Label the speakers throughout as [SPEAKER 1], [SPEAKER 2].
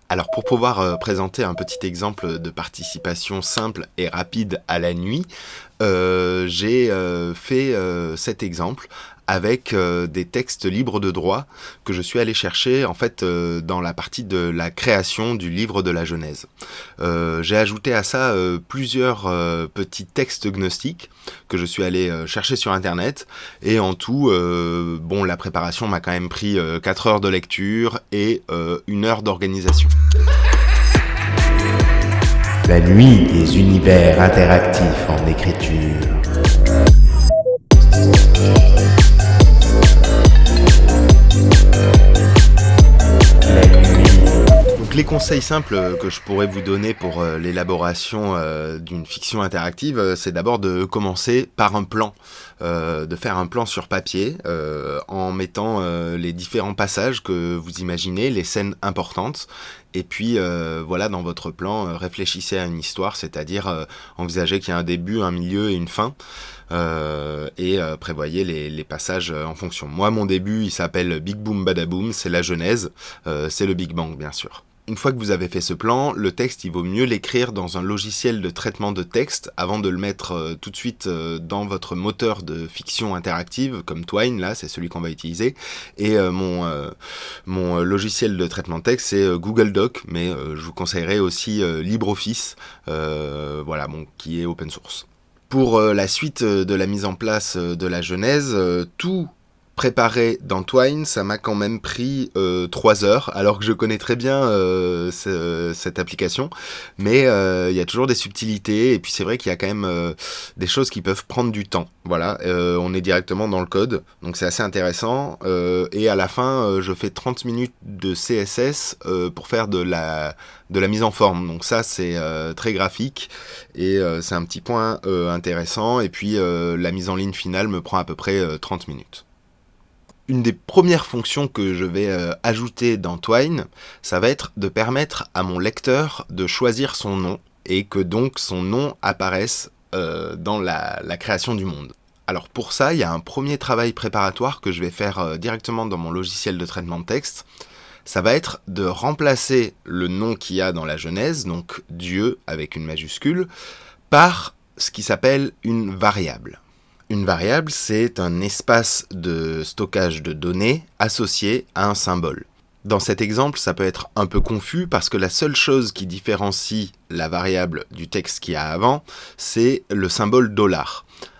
[SPEAKER 1] Alors pour pouvoir présenter un petit exemple de participation simple et rapide à la nuit, j'ai fait cet exemple avec des textes libres de droit que je suis allé chercher en fait dans la partie de la création du livre de la Genèse. J'ai ajouté à ça plusieurs petits textes gnostiques que je suis allé chercher sur internet, et en tout, bon, la préparation m'a quand même pris 4 heures de lecture et 1 heure d'organisation.
[SPEAKER 2] La nuit des univers interactifs en écriture.
[SPEAKER 1] Donc les conseils simples que je pourrais vous donner pour l'élaboration d'une fiction interactive, c'est d'abord de commencer par un plan, de faire un plan sur papier en mettant les différents passages que vous imaginez, les scènes importantes. Et puis voilà, dans votre plan, réfléchissez à une histoire, c'est-à-dire envisagez qu'il y a un début, un milieu et une fin, et prévoyez les passages en fonction. Moi, mon début, il s'appelle Big Boom Badaboom, c'est la Genèse, c'est le Big Bang, bien sûr. Une fois que vous avez fait ce plan, le texte, il vaut mieux l'écrire dans un logiciel de traitement de texte avant de le mettre tout de suite dans votre moteur de fiction interactive, comme Twine, là, c'est celui qu'on va utiliser. Et mon logiciel de traitement de texte, c'est Google Doc, mais je vous conseillerais aussi LibreOffice, voilà, bon, qui est open source. Pour la suite de la mise en place de la Genèse, tout préparé dans Twine, ça m'a quand même pris 3 heures, alors que je connais très bien cette application, mais il y a toujours des subtilités, et puis c'est vrai qu'il y a quand même des choses qui peuvent prendre du temps. Voilà, on est directement dans le code, donc c'est assez intéressant, et à la fin, je fais 30 minutes de CSS pour faire de la mise en forme, donc ça c'est très graphique, et c'est un petit point intéressant, et puis la mise en ligne finale me prend à peu près 30 minutes. Une des premières fonctions que je vais ajouter dans Twine, ça va être de permettre à mon lecteur de choisir son nom, et que donc son nom apparaisse dans la création du monde. Alors pour ça, il y a un premier travail préparatoire que je vais faire directement dans mon logiciel de traitement de texte. Ça va être de remplacer le nom qu'il y a dans la Genèse, donc Dieu avec une majuscule, par ce qui s'appelle une variable. Une variable, c'est un espace de stockage de données associé à un symbole. Dans cet exemple, ça peut être un peu confus parce que la seule chose qui différencie la variable du texte qu'il y a avant, c'est le symbole $.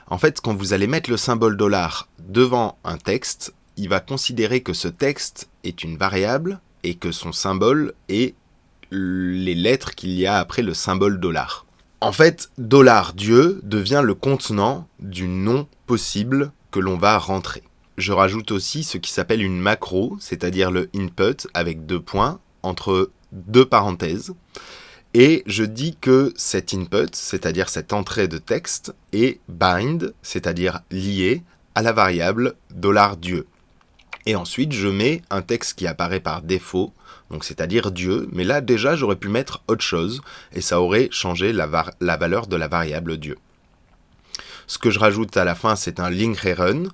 [SPEAKER 1] En fait, quand vous allez mettre le symbole $, devant un texte, il va considérer que ce texte est une variable et que son symbole est les lettres qu'il y a après le symbole $. En fait, $Dieu devient le contenant du nom possible que l'on va rentrer. Je rajoute aussi ce qui s'appelle une macro, c'est-à-dire le input avec 2 points entre 2 parenthèses. Et je dis que cet input, c'est-à-dire cette entrée de texte, est bind, c'est-à-dire lié à la variable $Dieu. Et ensuite, je mets un texte qui apparaît par défaut, donc c'est-à-dire Dieu, mais là déjà j'aurais pu mettre autre chose, et ça aurait changé la valeur de la variable Dieu. Ce que je rajoute à la fin, c'est un link rerun,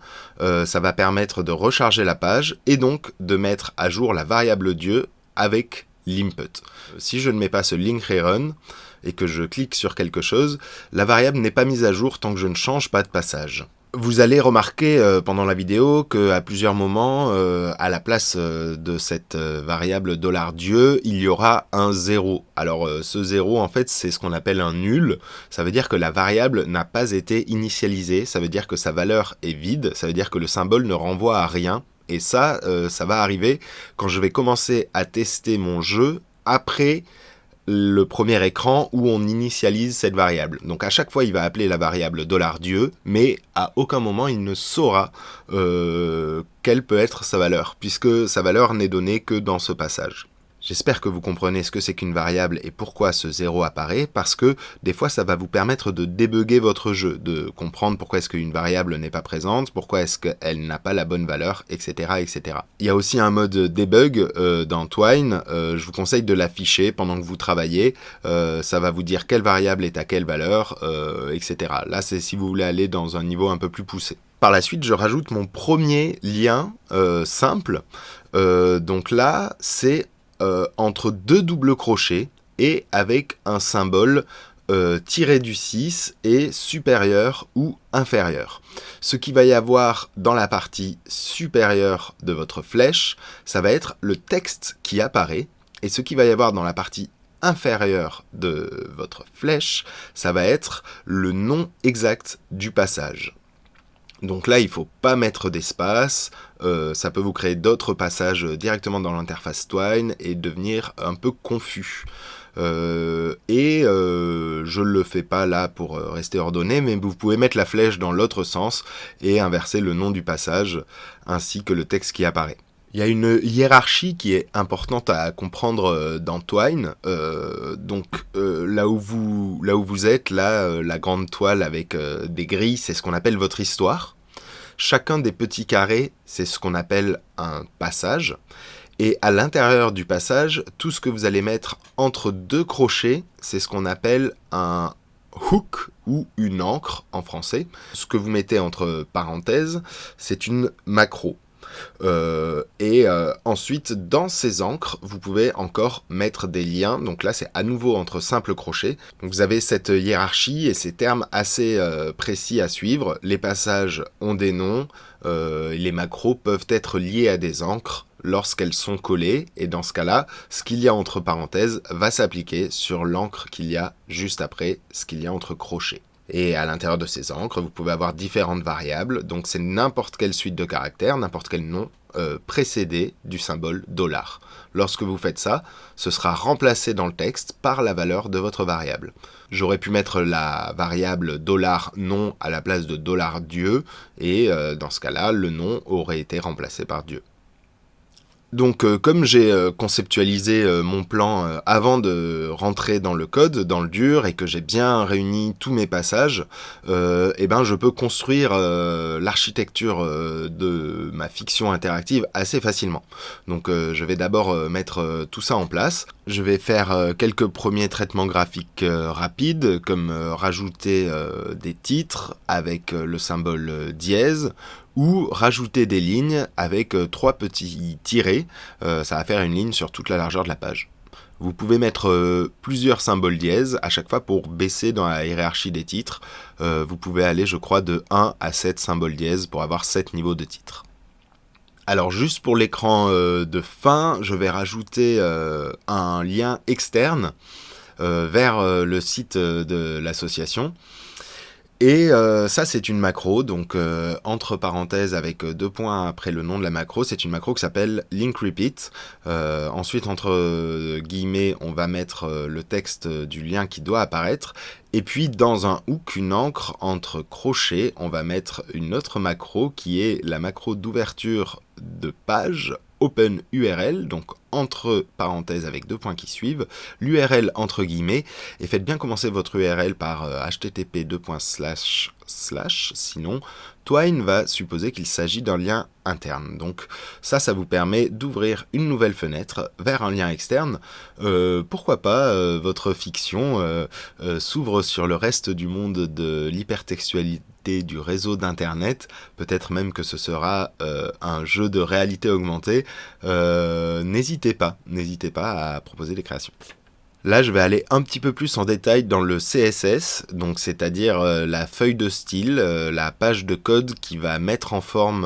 [SPEAKER 1] ça va permettre de recharger la page, et donc de mettre à jour la variable Dieu avec l'input. Si je ne mets pas ce link rerun, et que je clique sur quelque chose, la variable n'est pas mise à jour tant que je ne change pas de passage. Vous allez remarquer pendant la vidéo qu'à plusieurs moments, à la place de cette variable $Dieu, il y aura un 0. Alors ce 0, en fait, c'est ce qu'on appelle un nul. Ça veut dire que la variable n'a pas été initialisée. Ça veut dire que sa valeur est vide. Ça veut dire que le symbole ne renvoie à rien. Et ça, ça va arriver quand je vais commencer à tester mon jeu après le premier écran où on initialise cette variable. Donc à chaque fois, il va appeler la variable $Dieu, mais à aucun moment, il ne saura quelle peut être sa valeur, puisque sa valeur n'est donnée que dans ce passage. J'espère que vous comprenez ce que c'est qu'une variable et pourquoi ce 0 apparaît, parce que des fois ça va vous permettre de débugger votre jeu, de comprendre pourquoi est-ce qu'une variable n'est pas présente, pourquoi est-ce qu'elle n'a pas la bonne valeur, etc., etc. Il y a aussi un mode debug dans Twine, je vous conseille de l'afficher pendant que vous travaillez, ça va vous dire quelle variable est à quelle valeur, etc. Là c'est si vous voulez aller dans un niveau un peu plus poussé. Par la suite, je rajoute mon premier lien simple, donc là c'est entre deux doubles crochets et avec un symbole tiré du 6 et supérieur ou inférieur. Ce qu'il va y avoir dans la partie supérieure de votre flèche, ça va être le texte qui apparaît, et ce qu'il va y avoir dans la partie inférieure de votre flèche, ça va être le nom exact du passage. Donc là, il ne faut pas mettre d'espace, ça peut vous créer d'autres passages directement dans l'interface Twine et devenir un peu confus. Je ne le fais pas là pour rester ordonné, mais vous pouvez mettre la flèche dans l'autre sens et inverser le nom du passage ainsi que le texte qui apparaît. Il y a une hiérarchie qui est importante à comprendre dans Twine. Là où vous êtes, la grande toile avec des grilles, c'est ce qu'on appelle votre histoire. Chacun des petits carrés, c'est ce qu'on appelle un passage. Et à l'intérieur du passage, tout ce que vous allez mettre entre deux crochets, c'est ce qu'on appelle un hook ou une encre en français. Ce que vous mettez entre parenthèses, c'est une macro. Ensuite, dans ces encres, vous pouvez encore mettre des liens. Donc là, c'est à nouveau entre simples crochets. Donc vous avez cette hiérarchie et ces termes assez précis à suivre. Les passages ont des noms. Les macros peuvent être liés à des encres lorsqu'elles sont collées. Et dans ce cas-là, ce qu'il y a entre parenthèses va s'appliquer sur l'encre qu'il y a juste après ce qu'il y a entre crochets. Et à l'intérieur de ces encres, vous pouvez avoir différentes variables, donc c'est n'importe quelle suite de caractères, n'importe quel nom précédé du symbole $. Lorsque vous faites ça, ce sera remplacé dans le texte par la valeur de votre variable. J'aurais pu mettre la variable $nom à la place de $Dieu, et dans ce cas-là, le nom aurait été remplacé par Dieu. Donc comme j'ai conceptualisé mon plan avant de rentrer dans le code, dans le dur, et que j'ai bien réuni tous mes passages, je peux construire l'architecture de ma fiction interactive assez facilement. Donc je vais d'abord mettre tout ça en place. Je vais faire quelques premiers traitements graphiques rapides, comme rajouter des titres avec le symbole dièse, ou rajouter des lignes avec 3 petits tirets, ça va faire une ligne sur toute la largeur de la page. Vous pouvez mettre plusieurs symboles dièse à chaque fois pour baisser dans la hiérarchie des titres. Vous pouvez aller, je crois, de 1 à 7 symboles dièse pour avoir 7 niveaux de titres. Alors juste pour l'écran de fin, je vais rajouter un lien externe vers le site de l'association. Et ça, c'est une macro, donc entre parenthèses avec 2 points après le nom de la macro, c'est une macro qui s'appelle link repeat. Ensuite, entre guillemets, on va mettre le texte du lien qui doit apparaître. Et puis, dans un hook, une encre, entre crochets, on va mettre une autre macro qui est la macro d'ouverture de page open URL, donc entre parenthèses avec 2 points qui suivent, l'URL entre guillemets, et faites bien commencer votre URL par http:// sinon Twine va supposer qu'il s'agit d'un lien interne. Donc ça vous permet d'ouvrir une nouvelle fenêtre vers un lien externe. Pourquoi pas votre fiction s'ouvre sur le reste du monde de l'hypertextualité du réseau d'internet, peut-être même que ce sera un jeu de réalité augmentée. N'hésitez pas à proposer des créations. Là, je vais aller un petit peu plus en détail dans le CSS, donc c'est-à-dire la feuille de style, la page de code qui va mettre en forme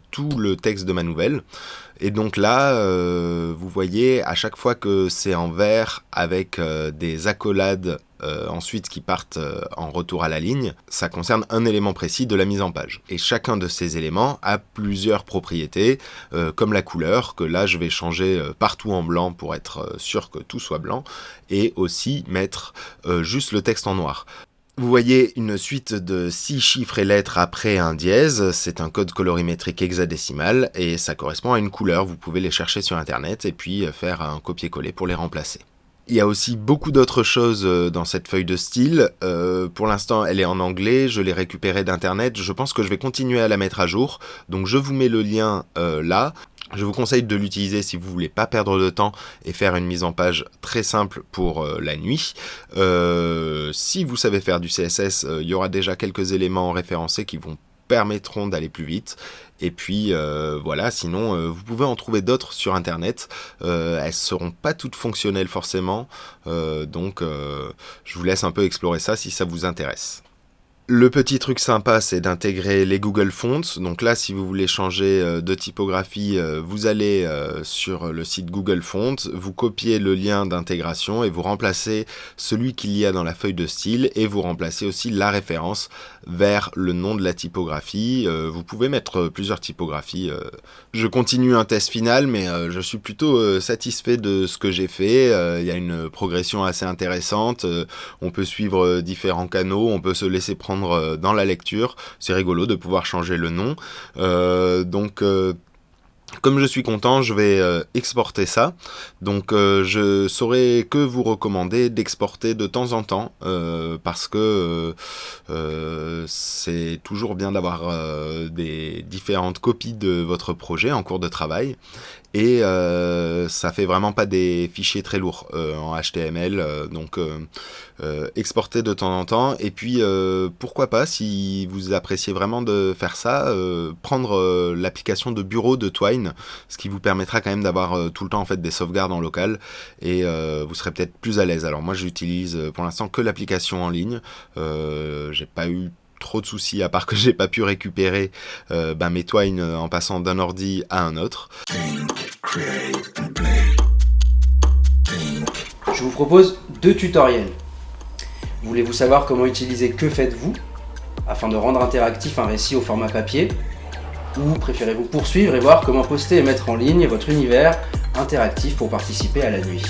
[SPEAKER 1] tout le texte de ma nouvelle. Et donc là, vous voyez, à chaque fois que c'est en vert avec des accolades ensuite qui partent en retour à la ligne, ça concerne un élément précis de la mise en page. Et chacun de ces éléments a plusieurs propriétés, comme la couleur, que là je vais changer partout en blanc pour être sûr que tout soit blanc, et aussi mettre juste le texte en noir. Vous voyez une suite de 6 chiffres et lettres après un dièse, c'est un code colorimétrique hexadécimal et ça correspond à une couleur, vous pouvez les chercher sur internet et puis faire un copier-coller pour les remplacer. Il y a aussi beaucoup d'autres choses dans cette feuille de style, pour l'instant elle est en anglais, je l'ai récupérée d'internet, je pense que je vais continuer à la mettre à jour, donc je vous mets le lien là. Je vous conseille de l'utiliser si vous voulez pas perdre de temps et faire une mise en page très simple pour la nuit. Si vous savez faire du CSS, il y aura déjà quelques éléments référencés qui vont permettront d'aller plus vite. Et puis voilà, sinon vous pouvez en trouver d'autres sur internet. Elles seront pas toutes fonctionnelles forcément, donc je vous laisse un peu explorer ça si ça vous intéresse. Le petit truc sympa, c'est d'intégrer les Google Fonts. Donc là, si vous voulez changer de typographie, vous allez sur le site Google Fonts, vous copiez le lien d'intégration et vous remplacez celui qu'il y a dans la feuille de style et vous remplacez aussi la référence vers le nom de la typographie. Vous pouvez mettre plusieurs typographies. Je continue un test final, mais je suis plutôt satisfait de ce que j'ai fait. Il y a une progression assez intéressante. On peut suivre différents canaux, on peut se laisser prendre dans la lecture, c'est rigolo de pouvoir changer le nom, donc comme je suis content, je vais exporter ça. Donc je saurais que vous recommander d'exporter de temps en temps parce que c'est toujours bien d'avoir des différentes copies de votre projet en cours de travail. Et ça fait vraiment pas des fichiers très lourds en HTML, donc exportez de temps en temps. Et puis pourquoi pas, si vous appréciez vraiment de faire ça, prendre l'application de bureau de Twine, ce qui vous permettra quand même d'avoir tout le temps en fait des sauvegardes en local et vous serez peut-être plus à l'aise. Alors moi j'utilise pour l'instant que l'application en ligne, j'ai pas eu trop de soucis à part que j'ai pas pu récupérer mes Twine en passant d'un ordi à un autre.
[SPEAKER 3] Je vous propose 2 tutoriels. Voulez-vous savoir comment utiliser Que faites-vous afin de rendre interactif un récit au format papier? Ou préférez-vous poursuivre et voir comment poster et mettre en ligne votre univers interactif pour participer à la nuit?